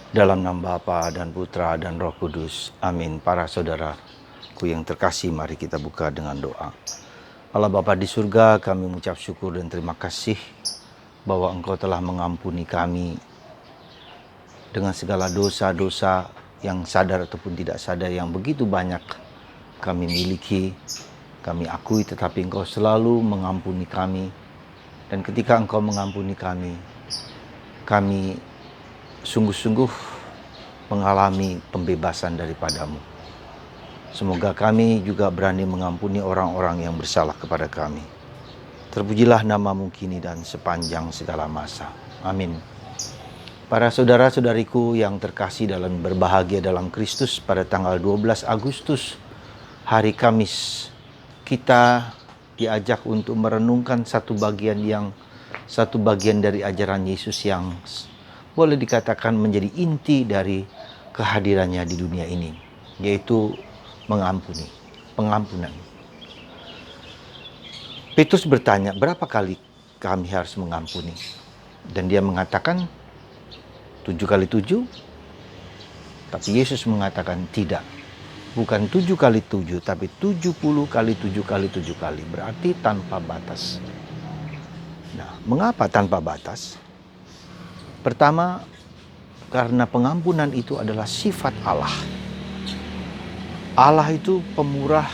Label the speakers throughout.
Speaker 1: Dalam nama Bapa dan Putra dan Roh Kudus. Amin. Para saudaraku yang terkasih, mari kita buka dengan doa. Allah Bapa di surga, kami mengucap syukur dan terima kasih bahwa Engkau telah mengampuni kami dengan segala dosa-dosa yang sadar ataupun tidak sadar yang begitu banyak kami miliki, kami akui, tetapi Engkau selalu mengampuni kami. Dan ketika Engkau mengampuni kami sungguh-sungguh mengalami pembebasan daripadamu. Semoga kami juga berani mengampuni orang-orang yang bersalah kepada kami. Terpujilah namamu kini dan sepanjang segala masa. Amin. Para saudara-saudariku yang terkasih dalam berbahagia dalam Kristus, pada tanggal 12 Agustus, hari Kamis, kita diajak untuk merenungkan satu bagian dari ajaran Yesus yang boleh dikatakan menjadi inti dari kehadirannya di dunia ini, yaitu pengampunan. Petrus bertanya, berapa kali kami harus mengampuni? Dan dia mengatakan 7 kali 7. Tapi Yesus mengatakan tidak. Bukan 7 kali 7, tapi 70 kali 7 kali 7 kali. Berarti tanpa batas. Nah, mengapa tanpa batas? Pertama, karena pengampunan itu adalah sifat Allah. Allah itu pemurah,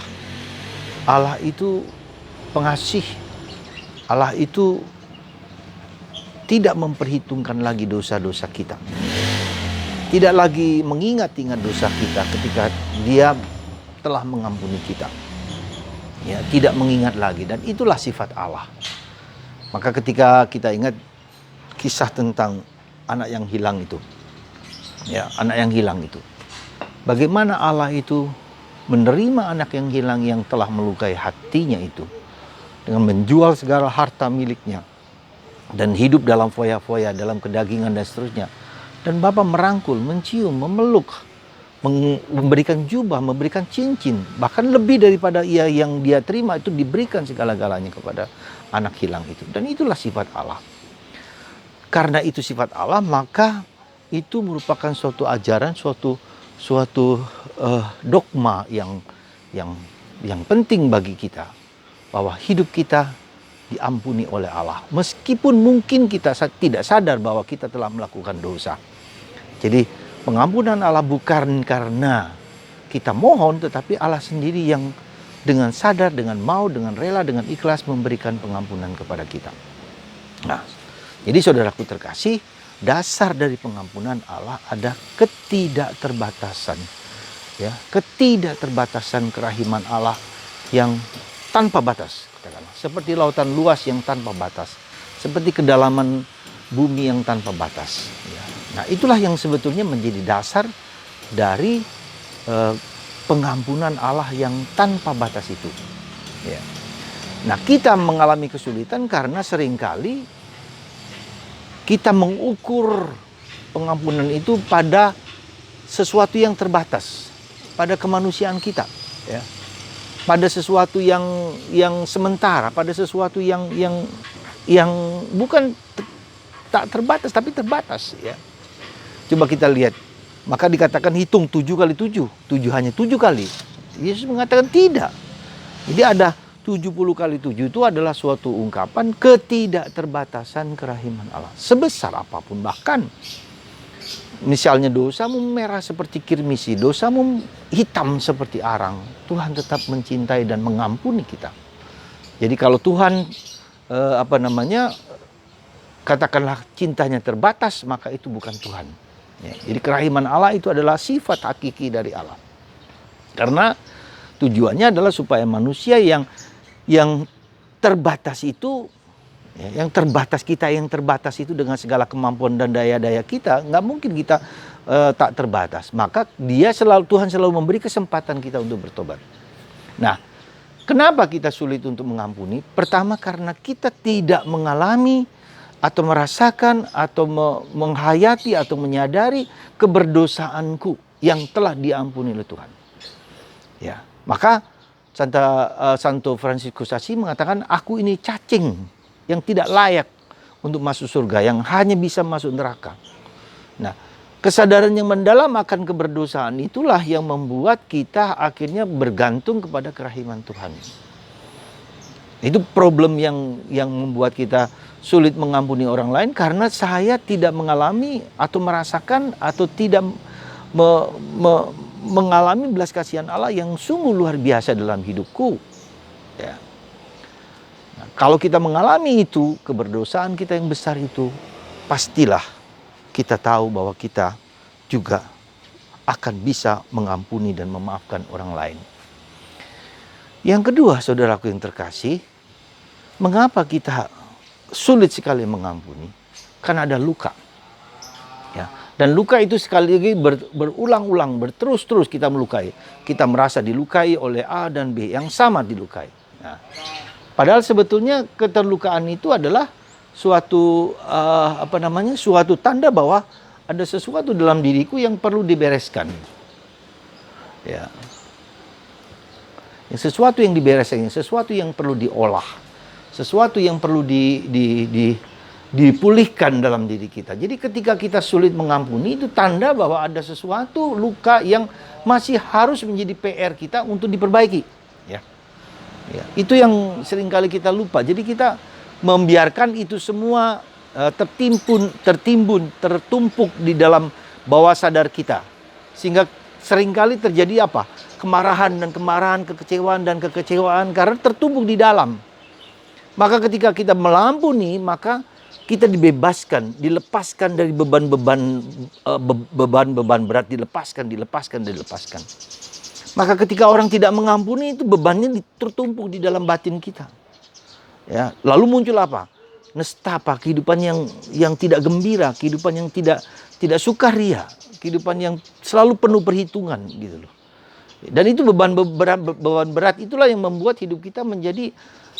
Speaker 1: Allah itu pengasih, Allah itu tidak memperhitungkan lagi dosa-dosa kita. Tidak lagi mengingat-ingat dosa kita ketika Dia telah mengampuni kita. Ya, tidak mengingat lagi, dan itulah sifat Allah. Maka ketika kita ingat kisah tentang anak yang hilang itu. Ya, anak yang hilang itu. Bagaimana Allah itu menerima anak yang hilang yang telah melukai hatinya itu dengan menjual segala harta miliknya dan hidup dalam foya-foya, dalam kedagingan dan seterusnya. Dan Bapa merangkul, mencium, memeluk, memberikan jubah, memberikan cincin, bahkan lebih daripada yang dia terima itu diberikan segala-galanya kepada anak hilang itu. Dan itulah sifat Allah. Karena itu sifat Allah, maka itu merupakan suatu ajaran, suatu dogma yang penting bagi kita, bahwa hidup kita diampuni oleh Allah. Meskipun mungkin kita tidak sadar bahwa kita telah melakukan dosa. Jadi pengampunan Allah bukan karena kita mohon, tetapi Allah sendiri yang dengan sadar, dengan mau, dengan rela, dengan ikhlas memberikan pengampunan kepada kita. Nah, jadi saudaraku terkasih, dasar dari pengampunan Allah ada ketidakterbatasan. Ya, ketidakterbatasan kerahiman Allah yang tanpa batas, katakanlah. Seperti lautan luas yang tanpa batas, seperti kedalaman bumi yang tanpa batas. Ya. Nah, itulah yang sebetulnya menjadi dasar dari pengampunan Allah yang tanpa batas itu. Ya. Nah, kita mengalami kesulitan karena seringkali kita mengukur pengampunan itu pada sesuatu yang terbatas, pada kemanusiaan kita, ya, pada sesuatu yang sementara, pada sesuatu yang bukan tak terbatas tapi terbatas, ya. Coba kita lihat, maka dikatakan hitung 7 kali 7, 7 hanya 7 kali. Yesus mengatakan tidak. Jadi ada 70 kali 7 itu adalah suatu ungkapan ketidakterbatasan kerahiman Allah. Sebesar apapun, bahkan misalnya dosamu merah seperti kirmisi, dosamu hitam seperti arang, Tuhan tetap mencintai dan mengampuni kita. Jadi kalau Tuhan katakanlah cintanya terbatas, maka itu bukan Tuhan. Ya, jadi kerahiman Allah itu adalah sifat hakiki dari Allah. Karena tujuannya adalah supaya manusia yang terbatas itu, ya, yang terbatas itu dengan segala kemampuan dan daya-daya kita, nggak mungkin kita tak terbatas. Maka Tuhan selalu memberi kesempatan kita untuk bertobat. Nah, kenapa kita sulit untuk mengampuni? Pertama, karena kita tidak mengalami atau merasakan atau menghayati atau menyadari keberdosaanku yang telah diampuni oleh Tuhan. Ya, maka Santo Fransiskus Assisi mengatakan, aku ini cacing yang tidak layak untuk masuk surga, yang hanya bisa masuk neraka. Nah, Kesadaran yang mendalam akan keberdosaan itulah yang membuat kita akhirnya bergantung kepada kerahiman Tuhan. Itu problem yang membuat kita sulit mengampuni orang lain, karena saya tidak mengalami atau merasakan atau tidak mengalami belas kasihan Allah yang sungguh luar biasa dalam hidupku. Ya. Nah, kalau kita mengalami itu, keberdosaan kita yang besar itu, pastilah kita tahu bahwa kita juga akan bisa mengampuni dan memaafkan orang lain. Yang kedua, saudaraku yang terkasih, mengapa kita sulit sekali mengampuni? Karena ada luka. Ya. Dan luka itu sekali lagi berulang-ulang, berterus-terus kita melukai. Kita merasa dilukai oleh A dan B yang sama dilukai. Nah, padahal sebetulnya keterlukaan itu adalah suatu suatu tanda bahwa ada sesuatu dalam diriku yang perlu dibereskan. Ya. Sesuatu yang dibereskan, sesuatu yang perlu diolah, sesuatu yang perlu dipulihkan dalam diri kita. Jadi ketika kita sulit mengampuni, itu tanda bahwa ada sesuatu luka yang masih harus menjadi PR kita untuk diperbaiki. Ya. Ya. Itu yang seringkali kita lupa. Jadi kita membiarkan itu semua tertimbun, tertumpuk di dalam bawah sadar kita. Sehingga seringkali terjadi apa? Kemarahan, kekecewaan dan kekecewaan karena tertumpuk di dalam. Maka ketika kita melampuni, maka kita dibebaskan, dilepaskan dari beban-beban berat, dilepaskan. Maka ketika orang tidak mengampuni, itu bebannya tertumpuk di dalam batin kita. Ya, lalu muncul apa? Nestapa, kehidupan yang tidak gembira, kehidupan yang tidak sukaria, kehidupan yang selalu penuh perhitungan gitu loh. Dan itu beban berat itulah yang membuat hidup kita menjadi,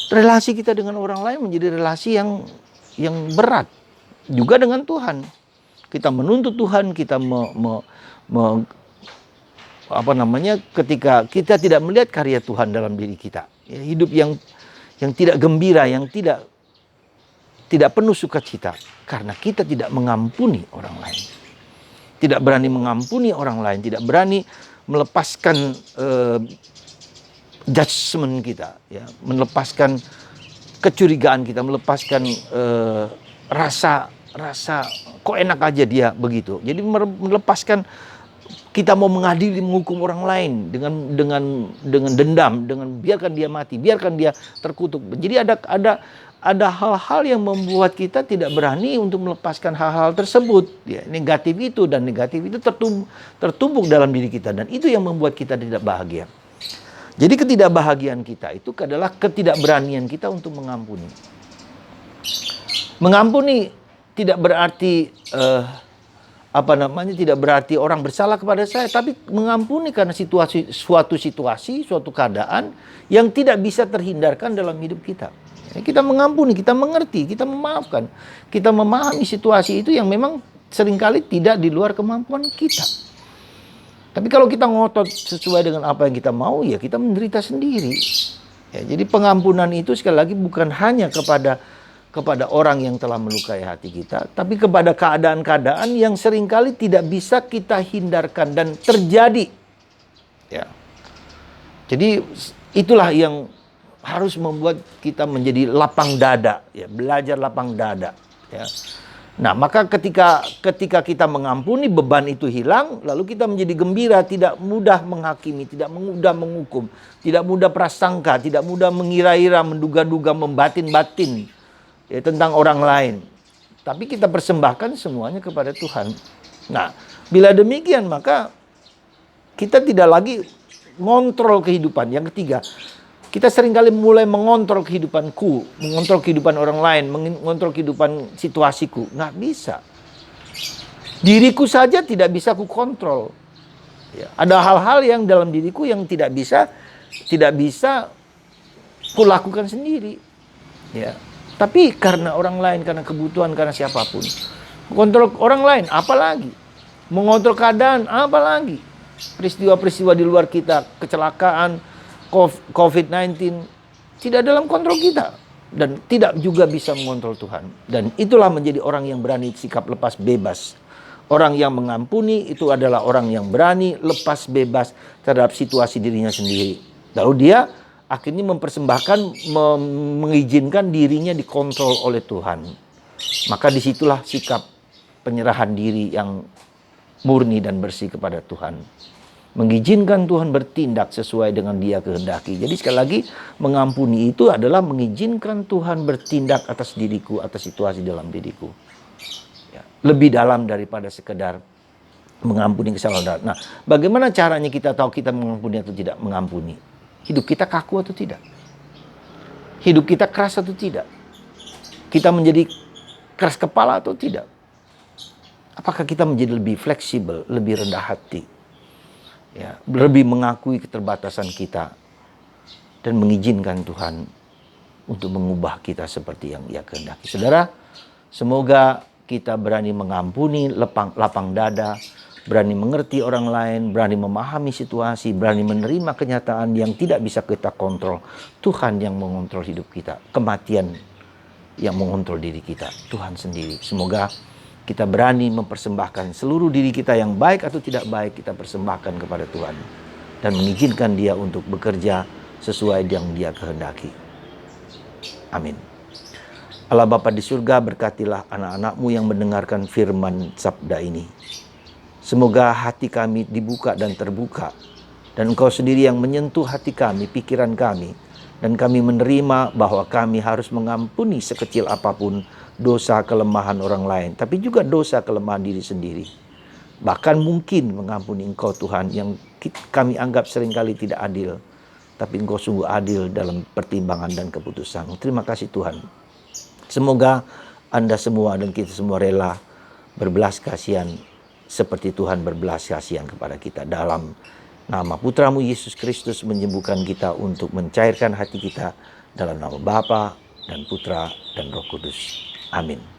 Speaker 1: relasi kita dengan orang lain menjadi relasi yang berat. Juga dengan Tuhan. Kita menuntut Tuhan, kita ketika kita tidak melihat karya Tuhan dalam diri kita. Ya, hidup yang tidak gembira, yang tidak penuh sukacita, karena kita tidak mengampuni orang lain. Tidak berani mengampuni orang lain, tidak berani melepaskan judgment kita, ya, melepaskan kecurigaan kita, melepaskan rasa kok enak aja dia begitu. Jadi melepaskan kita mau mengadili, menghukum orang lain dengan dendam, dengan biarkan dia mati, biarkan dia terkutuk. Jadi ada hal-hal yang membuat kita tidak berani untuk melepaskan hal-hal tersebut. Ya, negatif itu tertumpuk dalam diri kita, dan itu yang membuat kita tidak bahagia. Jadi ketidakbahagiaan kita itu adalah ketidakberanian kita untuk mengampuni. Mengampuni tidak berarti tidak berarti orang bersalah kepada saya, tapi mengampuni karena suatu situasi, suatu keadaan yang tidak bisa terhindarkan dalam hidup kita. Kita mengampuni, kita mengerti, kita memaafkan. Kita memahami situasi itu yang memang seringkali tidak di luar kemampuan kita. Tapi kalau kita ngotot sesuai dengan apa yang kita mau, ya kita menderita sendiri. Ya, jadi pengampunan itu sekali lagi bukan hanya kepada orang yang telah melukai hati kita, tapi kepada keadaan-keadaan yang seringkali tidak bisa kita hindarkan dan terjadi. Ya. Jadi itulah yang harus membuat kita menjadi lapang dada, ya, belajar lapang dada, ya. Nah, maka ketika kita mengampuni, beban itu hilang, lalu kita menjadi gembira, tidak mudah menghakimi, tidak mudah menghukum, tidak mudah prasangka, tidak mudah mengira-ira, menduga-duga, membatin-batin, ya, tentang orang lain. Tapi kita persembahkan semuanya kepada Tuhan. Nah, bila demikian maka kita tidak lagi mengontrol kehidupan. Yang ketiga, kita seringkali mulai mengontrol kehidupanku, mengontrol kehidupan orang lain, mengontrol kehidupan situasiku. Nggak bisa. Diriku saja tidak bisa ku kontrol. Ya, ada hal-hal yang dalam diriku yang tidak bisa ku lakukan sendiri. Ya. Tapi karena orang lain, karena kebutuhan, karena siapapun. Mengontrol orang lain, apalagi. Mengontrol keadaan, apalagi. Peristiwa-peristiwa di luar kita, kecelakaan, COVID-19 tidak dalam kontrol kita, dan tidak juga bisa mengontrol Tuhan. Dan itulah menjadi orang yang berani sikap lepas bebas Orang yang mengampuni itu adalah orang yang berani lepas bebas terhadap situasi dirinya sendiri. Lalu dia akhirnya mempersembahkan, mengizinkan dirinya dikontrol oleh Tuhan. Maka disitulah sikap penyerahan diri yang murni dan bersih kepada Tuhan. Mengizinkan Tuhan bertindak sesuai dengan dia kehendaki. Jadi sekali lagi, mengampuni itu adalah mengizinkan Tuhan bertindak atas diriku, atas situasi dalam diriku. Lebih dalam daripada sekedar mengampuni kesalahan. Nah, bagaimana caranya kita tahu kita mengampuni atau tidak mengampuni? Hidup kita kaku atau tidak? Hidup kita keras atau tidak? Kita menjadi keras kepala atau tidak? Apakah kita menjadi lebih fleksibel, lebih rendah hati? Ya, lebih mengakui keterbatasan kita dan mengizinkan Tuhan untuk mengubah kita seperti yang Ia kehendaki. Saudara, semoga kita berani mengampuni, lapang dada, berani mengerti orang lain, berani memahami situasi, berani menerima kenyataan yang tidak bisa kita kontrol. Tuhan yang mengontrol hidup kita, kematian yang mengontrol diri kita, Tuhan sendiri. Semoga kita berani mempersembahkan seluruh diri kita yang baik atau tidak baik, kita persembahkan kepada Tuhan. Dan mengizinkan Dia untuk bekerja sesuai yang Dia kehendaki. Amin. Allah Bapa di surga, berkatilah anak-anak-Mu yang mendengarkan firman sabda ini. Semoga hati kami dibuka dan terbuka. Dan Engkau sendiri yang menyentuh hati kami, pikiran kami. Dan kami menerima bahwa kami harus mengampuni sekecil apapun dosa kelemahan orang lain. Tapi juga dosa kelemahan diri sendiri. Bahkan mungkin mengampuni Engkau Tuhan yang kami anggap seringkali tidak adil. Tapi Engkau sungguh adil dalam pertimbangan dan keputusan. Terima kasih Tuhan. Semoga Anda semua dan kita semua rela berbelas kasihan seperti Tuhan berbelas kasihan kepada kita. Dalam nama Putra-Mu Yesus Kristus menyembuhkan kita untuk mencairkan hati kita dalam nama Bapa dan Putra dan Roh Kudus. Amin.